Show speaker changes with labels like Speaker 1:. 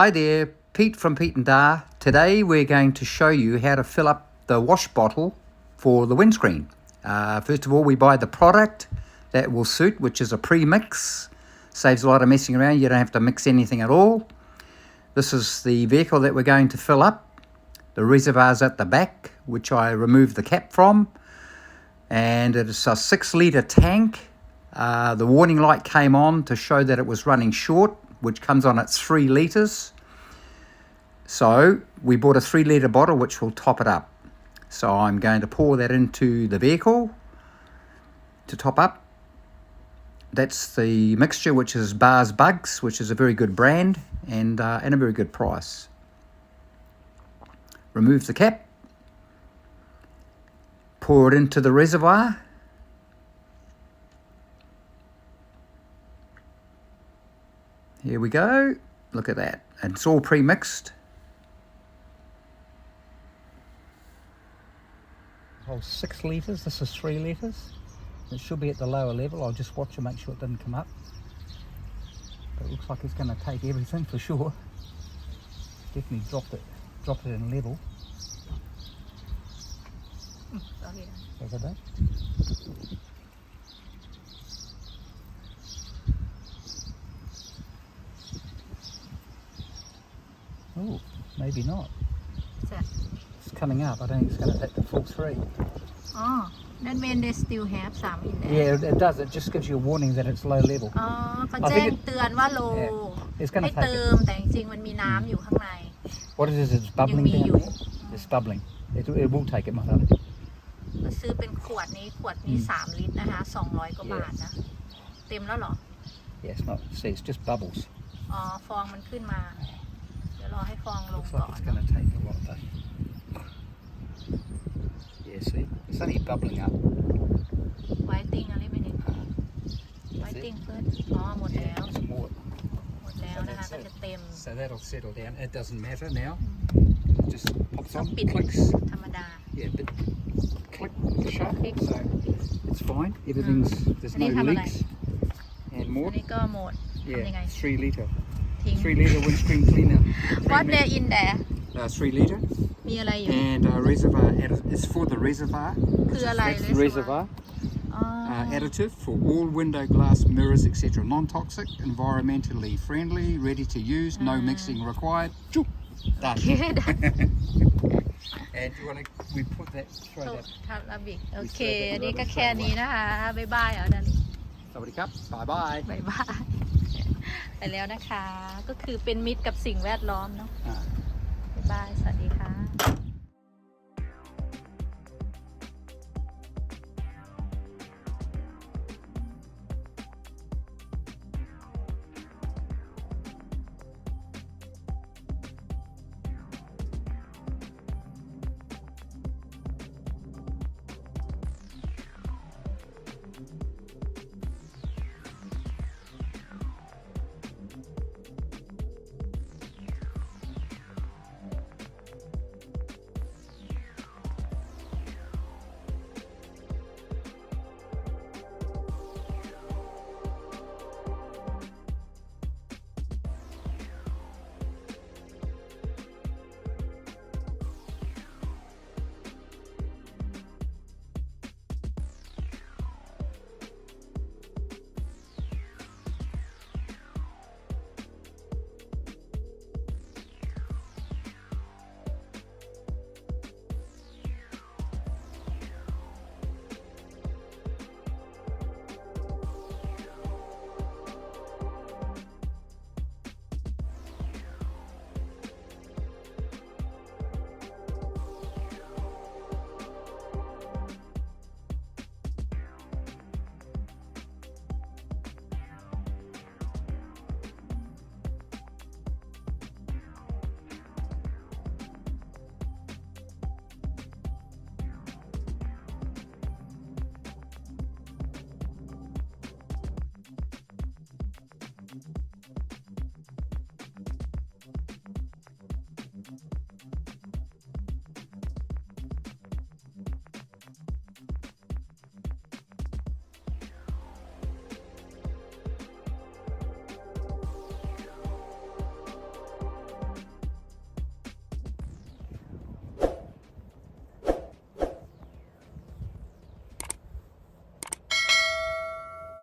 Speaker 1: Hi there, Pete from Pete&Da. Today we're going to show you how to fill up the wash bottle for the windscreen. First of all, we buy the product that will suit, which is a pre-mix. Saves a lot of messing around, you don't have to mix anything at all. This is the vehicle that we're going to fill up. The reservoir's at the back, which I removed the cap from. And it is a 6-litre tank. The warning light came on to show that it was running short, which comes on at 3 litres. So we bought a 3-litre bottle which will top it up. So I'm going to pour that into the vehicle to top up. That's the mixture, which is Bars Bugs, which is a very good brand and a very good price. Remove the cap. Pour it into the reservoir. Here we go. Look at that. And it's all pre-mixed. Oh, 6 litres. This is 3 litres. It should be at the lower level. I'll just watch and make sure it doesn't come up. But it looks like it's going to take everything for sure. Definitely dropped it in level. Look at that. Oh, maybe not.
Speaker 2: What's that?
Speaker 1: It's coming up. I don't think it's going to hit the full 3.
Speaker 2: Oh, that means they still have some in there.
Speaker 1: Yeah, it does. It just gives you a warning that it's low level.
Speaker 2: อ๋อเขาแจ้งเตือนว่า low
Speaker 1: Yeah, it's
Speaker 2: ให้
Speaker 1: going to
Speaker 2: เติ
Speaker 1: take
Speaker 2: ม
Speaker 1: it.
Speaker 2: แต่จริงๆมันมีน้ำอยู่ข้างใน
Speaker 1: What it is, it's bubbling
Speaker 2: Yung
Speaker 1: down
Speaker 2: miyo.
Speaker 1: there. It's bubbling. It will take it, my darling.
Speaker 2: ก็ซื้อเป็นขวดนี้3 ลิตรนะคะ200 กว่าบาทนะ เต็มแล้วเหรอ
Speaker 1: Yeah, it's not. See, it's just bubbles.
Speaker 2: อ๋อ ฟองมันขึ้นมา เดี๋ยวรอให้ฟองลง
Speaker 1: Looks
Speaker 2: ก่อ
Speaker 1: like
Speaker 2: น
Speaker 1: it's going to take a lot though. Yeah, see, it's only bubbling up.
Speaker 2: ไวติ้งอะไรไม่ได้ไวติ้งเฟิร์สอ๋อหมดแล้ว
Speaker 1: Some more.
Speaker 2: หมดแล้วนะคะก็จะเต็ม
Speaker 1: So that'll settle down. It doesn't matter now. It just pops
Speaker 2: ต้อง
Speaker 1: on,
Speaker 2: ปิด
Speaker 1: clicks.
Speaker 2: ธรรมดา
Speaker 1: Yeah, but click, shut.
Speaker 2: Click.
Speaker 1: So it's fine. Everything's there's no
Speaker 2: Ani tama
Speaker 1: leaks. And
Speaker 2: อั
Speaker 1: more.
Speaker 2: นนี้ก็หมด
Speaker 1: Yeah,
Speaker 2: ยังไง
Speaker 1: 3 litre.
Speaker 2: ทิ้ง
Speaker 1: 3 litre windscreen cleaner.
Speaker 2: What there in there
Speaker 1: 3 litre.
Speaker 2: มีอะไรอยู่
Speaker 1: And reservoir it's for the reservoir.
Speaker 2: คืออะไร
Speaker 1: That's the reservoir.
Speaker 2: อ๋อ
Speaker 1: Additive for all window glass, mirrors, etc. Non-toxic, environmentally friendly, ready to use, no mixing required. Choop, done.
Speaker 2: โอเคได้
Speaker 1: And you want to we put that throw
Speaker 2: โท
Speaker 1: that.
Speaker 2: ทำลาบิกโอเค อันนี้ก็แค่นี้นะคะ บ๊ายบายเอาดัน
Speaker 1: Sawadee krap. Bye bye.
Speaker 2: บ๊ายบาย ไปแล้วนะคะ ก็คือเป็นมิตรกับสิ่งแวดล้อมเนาะ บ๊ายบาย สวัสดีค่ะ